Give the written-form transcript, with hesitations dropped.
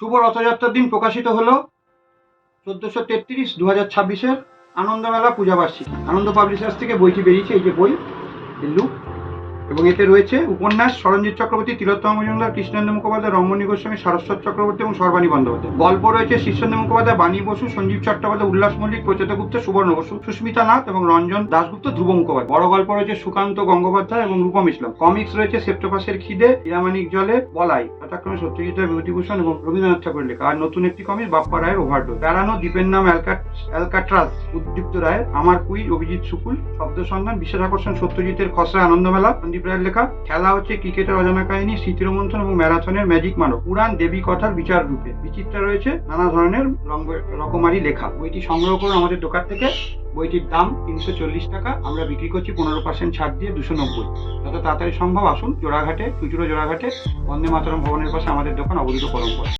শুভ রথযাত্রার দিন প্রকাশিত হলো 1433-2026 আনন্দমেলা পূজাবার্ষিকী। আনন্দ পাবলিশার্স থেকে বইটি বেরিয়েছে, এই যে বই লুক, এবং এতে রয়েছে উপন্যাস সরঞ্জিৎ চক্রবর্তী, তিলোত্তমা মজুমদার, কৃষ্ণেন্দু মুখোপাধ্যায়, রঙ্গনী গোস্বামী, সারস্বত চক্রবর্তী এবং সর্বাণী বন্দ্যোপাধ্যায়। গল্প রয়েছে শীর্ষেন্দু মুখোপাধ্যায়, বাণী বসু, সঞ্জীব চট্টোপাধ্যায়, উল্লাস মল্লিক, প্রচেতা গুপ্ত, সুবর্ণ বসু, সুস্মিতা নাথ এবং রঞ্জন দাশগুপ্ত, ধ্রুব মুখোপাধ্যায়। বড় গল্প রয়েছে সুকান্ত গঙ্গোপাধ্যায় এবং রূপম ইসলাম। কমিক্স রয়েছে সেপ্টেপাসের খিদে, হীরামানিক জলে, বলাই, যথাক্রমে সত্যজিৎ রায়, বিভূতিভূষণ এবং রবীন্দ্রনাথ ঠাকুরের লেখা। আর নতুন একটি কমিক্স বাপ্পা রায়ের ওভারডোজ। বেড়ানো, দ্বীপের নাম অ্যালকাট্রাজ উদ্দীপ্ত রায়ের, আমার কুইজ অভিজিৎ শুকুল, শব্দ সন্ধান, বিশেষ আকর্ষণ সত্যজিতের খসড়া আনন্দমেলা সন্দীপ রায়ের লেখা। খেলা হচ্ছে ক্রিকেটের অজানা কাহিনী, স্মৃতির মন্থন এবং ম্যারাথনের ম্যাজিক মানব। পুরাণ দেবী কথার বিচার রূপে। বিচিত্রা রয়েছে নানা ধরনের রকমারি লেখা। বইটি সংগ্রহ করুন আমাদের দোকান থেকে। বইটির দাম 340 টাকা, আমরা বিক্রি করছি 15% ছাড় দিয়ে 290। যত তাড়াতাড়ি সম্ভব আসুন জোড়াঘাটে, খুচরো জোড়াঘাটে, বন্দে মাতরম ভবনের পাশে আমাদের দোকান, অবধূত পরম্পরা।